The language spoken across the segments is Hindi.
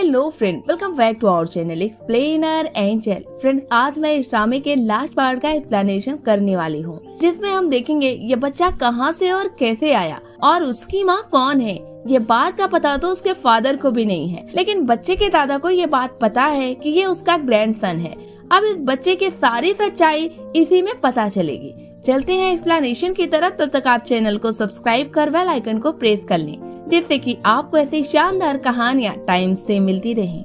Hello friend, welcome back to our channel explainer angel. Friends, आज मैं इस ड्रामे के लास्ट पार्ट का एक्सप्लेनेशन करने वाली हूँ, जिसमें हम देखेंगे ये बच्चा कहाँ से और कैसे आया और उसकी माँ कौन है। ये बात का पता तो उसके फादर को भी नहीं है, लेकिन बच्चे के दादा को ये बात पता है कि ये उसका ग्रैंडसन है। अब इस बच्चे की सारी सच्चाई इसी में पता चलेगी। चलते हैं एक्सप्लेनेशन की तरफ। तब तक आप चैनल को सब्सक्राइब कर बेल आइकन को प्रेस कर लें, जिससे कि आपको ऐसी शानदार कहानियां टाइम से मिलती रहें।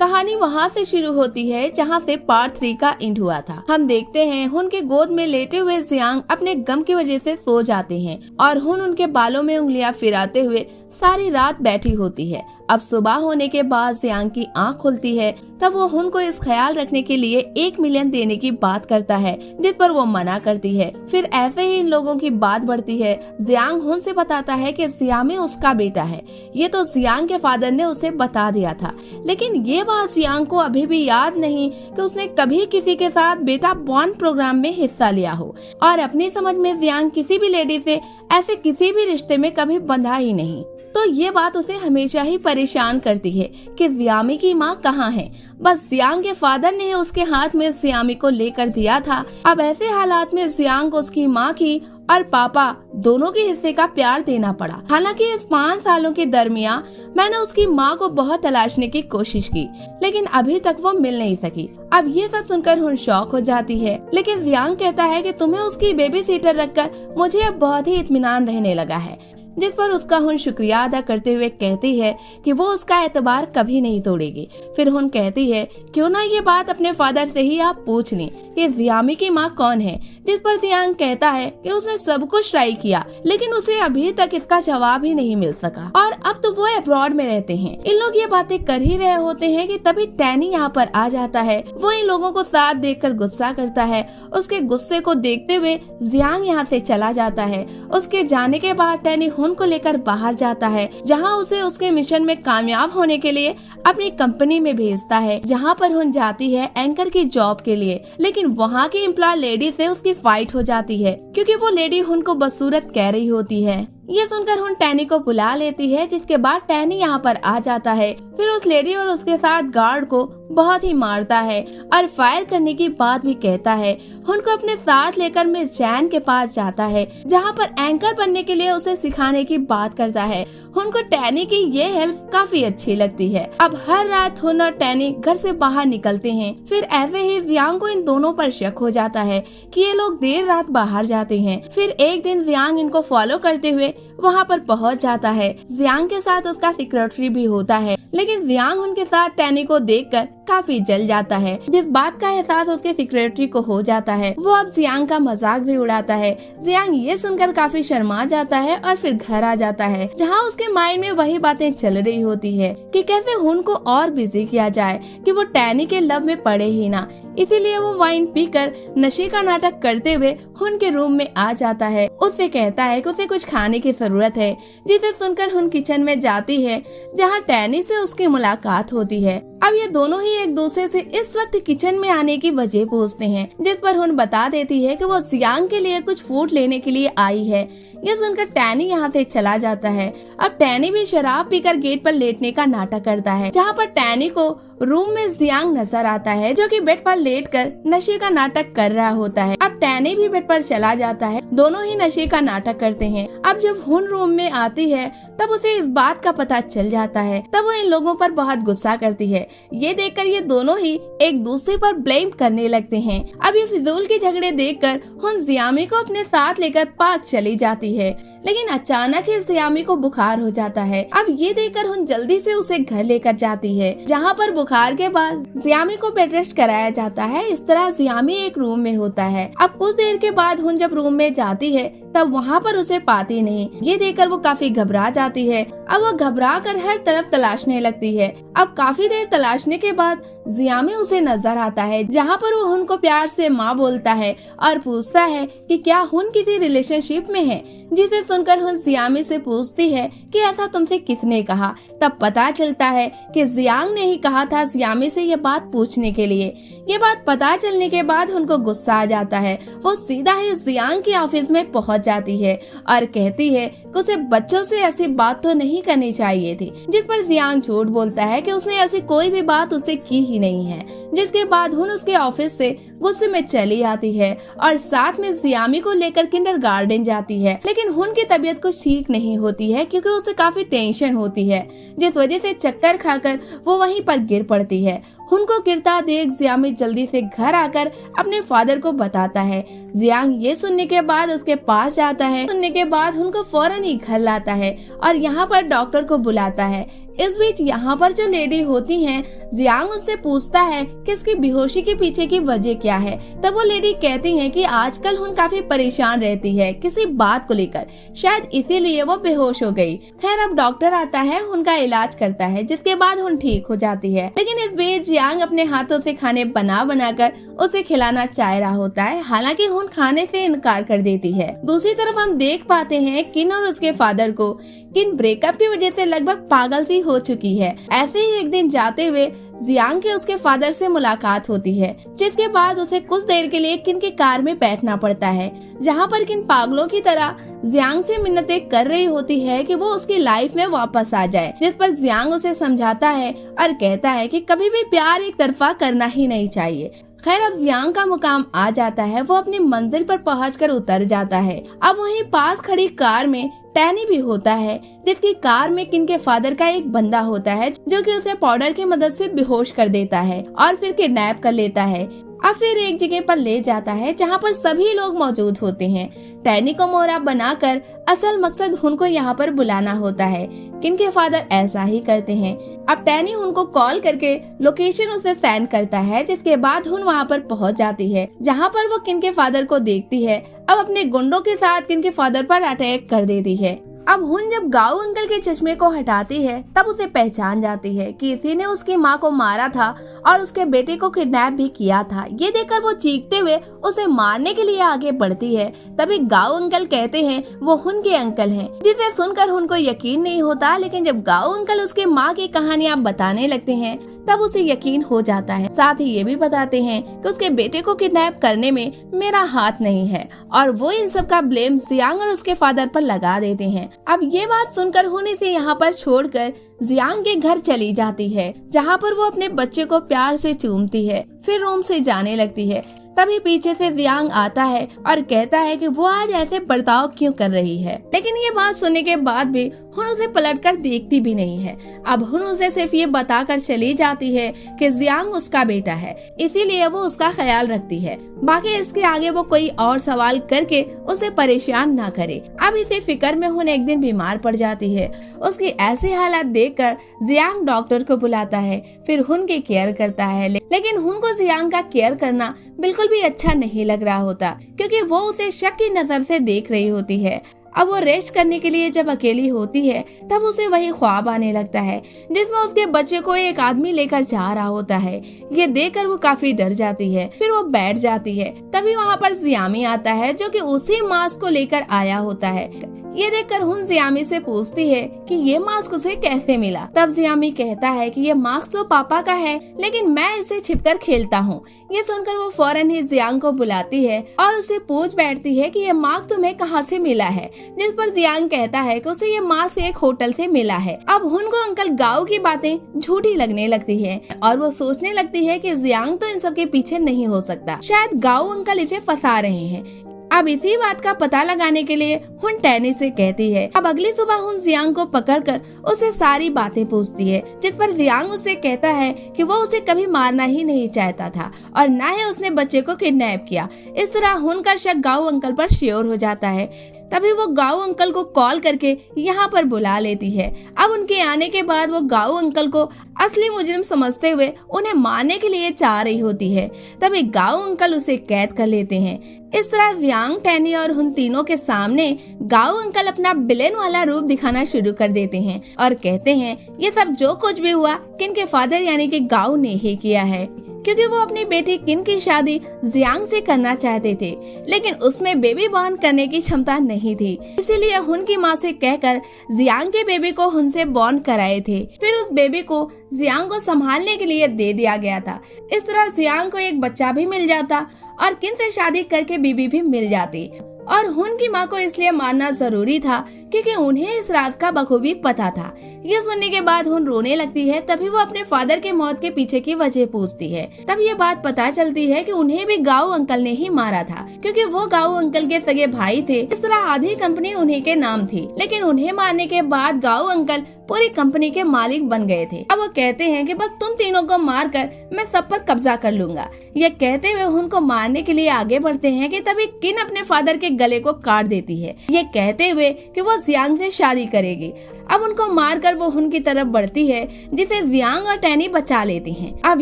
कहानी वहाँ से शुरू होती है जहाँ से पार्ट 3 का एंड हुआ था। हम देखते हैं हुन के गोद में लेटे हुए जियांग अपने गम की वजह से सो जाते हैं और हुन उनके बालों में उंगलियां फिराते हुए सारी रात बैठी होती है। अब सुबह होने के बाद जियांग की आंख खुलती है, तब वो हुन को इस ख्याल रखने के लिए 1 मिलियन देने की बात करता है, जिस पर वो मना करती है। फिर ऐसे ही इन लोगों की बात बढ़ती है। जियांग हुन से बताता है कि जियामी उसका बेटा है। ये तो जियांग के फादर ने उसे बता दिया था, लेकिन ये बात जियांग को अभी भी याद नहीं कि उसने कभी किसी के साथ बेटा बॉर्न प्रोग्राम में हिस्सा लिया हो, और अपनी समझ में जियांग किसी भी लेडी से ऐसे किसी भी रिश्ते में कभी बंधा ही नहीं। तो ये बात उसे हमेशा ही परेशान करती है कि जियामी की माँ कहाँ है। बस जियांग के फादर ने उसके हाथ में जियामी को लेकर दिया था। अब ऐसे हालात में जियांग को उसकी माँ की और पापा दोनों के हिस्से का प्यार देना पड़ा। हालांकि इस 5 सालों के दरमियान मैंने उसकी माँ को बहुत तलाशने की कोशिश की, लेकिन अभी तक वो मिल नहीं सकी। अब ये सब सुनकर हुन शौक हो जाती है, लेकिन जियांग कहता है कि तुम्हें उसकी बेबी सीटर रखकर मुझे अब बहुत ही इत्मीनान रहने लगा है, जिस पर उसका हुन शुक्रिया अदा करते हुए कहती है कि वो उसका एतबार कभी नहीं तोड़ेगी। फिर हुन कहती है क्यों ना ये बात अपने फादर से ही आप पूछ लें कि जियामी की माँ कौन है, जिस पर जियांग कहता है कि उसने सब कुछ ट्राई किया, लेकिन उसे अभी तक इसका जवाब ही नहीं मिल सका और अब तो वो अब्रॉड में रहते हैं। इन लोग ये बातें कर ही रहे होते हैं कि तभी टैनी यहाँ पर आ जाता है। वो इन लोगों को साथ देखकर गुस्सा करता है। उसके गुस्से को देखते हुए जियांग यहाँ से चला जाता है। उसके जाने के बाद टैनी हुन को लेकर बाहर जाता है, जहां उसे उसके मिशन में कामयाब होने के लिए अपनी कंपनी में भेजता है, जहां पर हुन जाती है एंकर की जॉब के लिए। लेकिन वहां की एम्प्लॉय लेडी से उसकी फाइट हो जाती है, क्योंकि वो लेडी हुन को बदसूरत कह रही होती है। ये सुनकर हुन टैनी को बुला लेती है, जिसके बाद टैनी यहाँ पर आ जाता है। फिर उस लेडी और उसके साथ गार्ड को बहुत ही मारता है और फायर करने की बात भी कहता है। हुन को अपने साथ लेकर मिस जैन के पास जाता है, जहाँ पर एंकर बनने के लिए उसे सिखाने की बात करता है। हुन को टैनी की ये हेल्प काफी अच्छी लगती है। अब हर रात हुन और टैनी घर से बाहर निकलते हैं। फिर ऐसे ही जियांग को इन दोनों पर शक हो जाता है कि ये लोग देर रात बाहर जाते हैं। फिर एक दिन जियांग इनको फॉलो करते हुए वहाँ पर पहुँच जाता है। जियांग के साथ उसका सेक्रेटरी भी होता है, लेकिन जियांग उनके साथ टैनी को देखकर काफी जल जाता है। जिस बात का एहसास उसके सेक्रेटरी को हो जाता है, वो अब जियांग का मजाक भी उड़ाता है। जियांग ये सुनकर काफी शर्मा जाता है और फिर घर आ जाता है, जहाँ उसके माइंड में वही बातें चल रही होती है कि कैसे हुन को और बिजी किया जाए कि वो टैनी के लव में पड़े ही ना। इसीलिए वो वाइन पीकर नशे का नाटक करते हुए हुन के रूम में आ जाता है। उससे कहता है कि उसे कुछ खाने की जरूरत है, जिसे सुनकर हुन किचन में जाती है, जहाँ टैनी से उसकी मुलाकात होती है। अब ये दोनों ही एक दूसरे से इस वक्त किचन में आने की वजह पूछते हैं, जिस पर हुन बता देती है कि वो जियांग के लिए कुछ फूड लेने के लिए आई है। ये सुनकर टैनी यहाँ से चला जाता है। अब टैनी भी शराब पीकर गेट पर लेटने का नाटक करता है, जहाँ पर टैनी को रूम में जियांग नजर आता है, जो कि बेड पर लेटकर नशे का नाटक कर रहा होता है। अब टैनी भी बेड पर चला जाता है। दोनों ही नशे का नाटक करते हैं। अब जब हुन रूम में आती है, तब उसे इस बात का पता चल जाता है। तब वो इन लोगों पर बहुत गुस्सा करती है। ये देखकर ये दोनों ही एक दूसरे पर ब्लेम करने लगते हैं। अब ये फिजूल के झगड़े देखकर हुन जियामी को अपने साथ लेकर पार्क चली जाती है, लेकिन अचानक ही जियामी को बुखार हो जाता है। अब ये देखकर हुन जल्दी से उसे घर लेकर जाती है, जहाँ पर बुखार के बाद जियामी को बेड रेस्ट कराया जाता है। इस तरह जियामी एक रूम में होता है। अब कुछ देर के बाद हुन जब रूम में जाती है, तब वहाँ पर उसे पाती नहीं। ये देखकर वो काफी घबरा जाती है। अब वो घबरा कर हर तरफ तलाशने लगती है। अब काफी देर तलाशने के बाद जियामी उसे नजर आता है, जहाँ पर वो हुन को प्यार से माँ बोलता है और पूछता है कि क्या हुन किसी रिलेशनशिप में है, जिसे सुनकर हुन जियामी से पूछती है कि ऐसा तुमसे किसने कहा। तब पता चलता है कि जियांग ने ही कहा था जियामी से ये बात पूछने के लिए। ये बात पता चलने के बाद उनको गुस्सा आ जाता है। वो सीधा ही जियांग के ऑफिस में पहुँच पहुंच जाती है और कहती है कि उसे बच्चों से ऐसी बात तो नहीं करनी चाहिए थी, जिस पर जियांग झूठ बोलता है कि उसने ऐसी कोई भी बात उससे की ही नहीं है। जिसके बाद हुन उसके ऑफिस से गुस्से में चली आती है और साथ में जियामी को लेकर किंडरगार्टन जाती है, लेकिन हुन की तबीयत कुछ ठीक नहीं होती है क्योंकि उसे काफी टेंशन होती है, जिस वजह से चक्कर खाकर वो वहीं पर गिर पड़ती है। हुन को गिरता देख जियामी जल्दी से घर आकर अपने फादर को बताता है। जियांग ये सुनने के बाद उसके पास जाता है। सुनने के बाद हुन को फौरन ही घर लाता है और यहाँ पर डॉक्टर को बुलाता है। इस बीच यहाँ पर जो लेडी होती हैं, जियांग उससे पूछता है कि इसकी बेहोशी के पीछे की वजह क्या है। तब वो लेडी कहती है कि आजकल हुन काफी परेशान रहती है किसी बात को लेकर, शायद इसीलिए वो बेहोश हो गई। खैर अब डॉक्टर आता है, उनका इलाज करता है, जिसके बाद हुन ठीक हो जाती है। लेकिन इस बीच जियांग अपने हाथों से खाने बना कर उसे खिलाना चाह रहा होता है, हालांकि हुन खाने से इनकार कर देती है। दूसरी तरफ हम देख पाते हैं किन और उसके फादर को। किन ब्रेकअप की वजह से लगभग पागल सी हो चुकी है। ऐसे ही एक दिन जाते हुए जियांग के उसके फादर से मुलाकात होती है, जिसके बाद उसे कुछ देर के लिए किन की कार में बैठना पड़ता है, जहां पर किन पागलों की तरह जियांग से मिन्नतें कर रही होती है कि वो उसकी लाइफ में वापस आ जाए। जिस पर जियांग उसे समझाता है और कहता है कि कभी भी प्यार एक तरफा करना ही नहीं चाहिए। खैर अब जियांग का मुकाम आ जाता है, वो अपनी मंजिल पर पहुंचकर उतर जाता है। अब वहीं पास खड़ी कार में टैनी भी होता है, जिसकी कार में किन के फादर का एक बंदा होता है जो कि उसे पाउडर की मदद से बेहोश कर देता है और फिर किडनैप कर लेता है। अब फिर एक जगह पर ले जाता है जहाँ पर सभी लोग मौजूद होते हैं। टैनी को मोहरा बनाकर असल मकसद हुन को यहाँ पर बुलाना होता है। किन के फादर ऐसा ही करते हैं। अब टैनी हुन को कॉल करके लोकेशन उसे सेंड करता है, जिसके बाद हुन वहाँ पर पहुँच जाती है, जहाँ पर वो किन के फादर को देखती है। अब अपने गुंडों के साथ किन के फादर पर अटैक कर देती है। अब हुन जब गाओ अंकल के चश्मे को हटाती है, तब उसे पहचान जाती है कि इसी ने उसकी माँ को मारा था और उसके बेटे को किडनैप भी किया था। ये देखकर वो चीखते हुए उसे मारने के लिए आगे बढ़ती है। तभी गाओ अंकल कहते हैं वो हुन के अंकल हैं, जिसे सुनकर हुन को यकीन नहीं होता। लेकिन जब गाओ अंकल उसके माँ की कहानियाँ बताने लगते हैं, तब उसे यकीन हो जाता है। साथ ही ये भी बताते हैं कि उसके बेटे को किडनैप करने में मेरा हाथ नहीं है और वो इन सब का ब्लेम जियांग और उसके फादर पर लगा देते हैं। अब ये बात सुनकर हुन इसे यहाँ पर छोड़कर जियांग के घर चली जाती है, जहाँ पर वो अपने बच्चे को प्यार से चूमती है, फिर रूम से जाने लगती है। तभी पीछे से जियांग आता है और कहता है कि वो आज ऐसे बर्ताव क्यों कर रही है। लेकिन ये बात सुनने के बाद भी हुन उसे पलटकर देखती भी नहीं है। अब हुन उसे सिर्फ ये बताकर चली जाती है कि जियांग उसका बेटा है, इसीलिए वो उसका ख्याल रखती है। बाकी इसके आगे वो कोई और सवाल करके उसे परेशान ना करे। अब इसी फिक्र में हुन एक दिन बीमार पड़ जाती है। उसकी ऐसी हालत देखकर जियांग डॉक्टर को बुलाता है, फिर हुन की केयर करता है। लेकिन हुन को जियांग का केयर करना बिल्कुल भी अच्छा नहीं लग रहा होता, क्योंकि वो उसे शक की नजर से देख रही होती है। अब वो रेस्ट करने के लिए जब अकेली होती है, तब उसे वही ख्वाब आने लगता है जिसमें उसके बच्चे को एक आदमी लेकर जा रहा होता है। ये देखकर वो काफी डर जाती है, फिर वो बैठ जाती है। तभी वहाँ पर जियामी आता है, जो कि उसी मास्क को लेकर आया होता है। ये देखकर हुन जियामी से पूछती है कि ये मास्क उसे कैसे मिला। तब जियामी कहता है कि ये मास्क तो पापा का है, लेकिन मैं इसे छिपकर खेलता हूँ। ये सुनकर वो फौरन ही जियांग को बुलाती है और उसे पूछ बैठती है कि ये मास्क तुम्हें कहाँ से मिला है। जिस पर जियांग कहता है कि उसे ये मास्क एक होटल से मिला है। अब हुन को अंकल गाओ की बातें झूठी लगने लगती है और वो सोचने लगती है कि जियांग तो इन सब के पीछे नहीं हो सकता, शायद गाओ अंकल इसे फंसा रहे हैं। अब इसी बात का पता लगाने के लिए हुन टैनी से कहती है। अब अगली सुबह हुन जियांग को पकड़कर उसे सारी बातें पूछती है, जिस पर जियांग उससे कहता है कि वो उसे कभी मारना ही नहीं चाहता था और न ही उसने बच्चे को किडनैप किया। इस तरह हुन का शक गाओ अंकल पर श्योर हो जाता है। तभी वो गाओ अंकल को कॉल करके यहाँ पर बुला लेती है। अब उनके आने के बाद वो गाओ अंकल को असली मुजरिम समझते हुए उन्हें मारने के लिए चाह रही होती है। तभी गाओ अंकल उसे कैद कर लेते हैं। इस तरह जियांग, टैनी और हुन तीनों के सामने गाओ अंकल अपना विलेन वाला रूप दिखाना शुरू कर देते हैं और कहते हैं ये सब जो कुछ भी हुआ किन के फादर यानी कि गाओ ने ही किया है, क्योंकि वो अपनी बेटी किन की शादी जियांग से करना चाहते थे, लेकिन उसमें बेबी बॉर्न करने की क्षमता नहीं थी। इसीलिए हुन की माँ से कहकर जियांग के बेबी को हुन से बॉर्न कराए थे। फिर उस बेबी को जियांग को संभालने के लिए दे दिया गया था। इस तरह जियांग को एक बच्चा भी मिल जाता और किन से शादी करके बीबी भी मिल जाती और हुन की माँ को इसलिए मारना जरूरी था क्योंकि उन्हें इस रात का बखूबी पता था। ये सुनने के बाद हुन रोने लगती है। तभी वो अपने फादर के मौत के पीछे की वजह पूछती है। तब ये बात पता चलती है कि उन्हें भी गाऊ अंकल ने ही मारा था, क्योंकि वो गाऊ अंकल के सगे भाई थे। इस तरह आधी कंपनी उन्हीं के नाम थी, लेकिन उन्हें मारने के बाद गाऊ अंकल पूरी कंपनी के मालिक बन गए थे। अब वो कहते हैं कि बस तुम तीनों को मारकर मैं सब पर कब्जा कर लूंगा। ये कहते हुए उनको मारने के लिए आगे बढ़ते हैं कि तभी किन अपने फादर के गले को काट देती है, ये कहते हुए कि वो जियांग से शादी करेगी। अब उनको मारकर वो हुन की तरफ बढ़ती है, जिसे जियांग और टैनी बचा लेती हैं। अब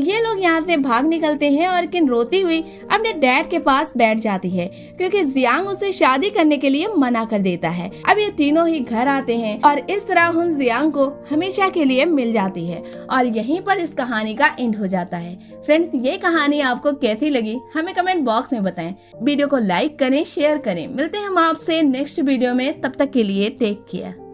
ये लोग यहाँ से भाग निकलते हैं और किन रोती हुई अपने डैड के पास बैठ जाती है, क्योंकि जियांग उसे शादी करने के लिए मना कर देता है। अब ये तीनों ही घर आते हैं और इस तरह हुन जियांग को हमेशा के लिए मिल जाती है और यहीं पर इस कहानी का एंड हो जाता है। फ्रेंड्स, ये कहानी आपको कैसी लगी हमें कमेंट बॉक्स में बताएं। वीडियो को लाइक करें, शेयर करें। मिलते हैं हम आपसे नेक्स्ट वीडियो में, तब तक के लिए टेक केयर।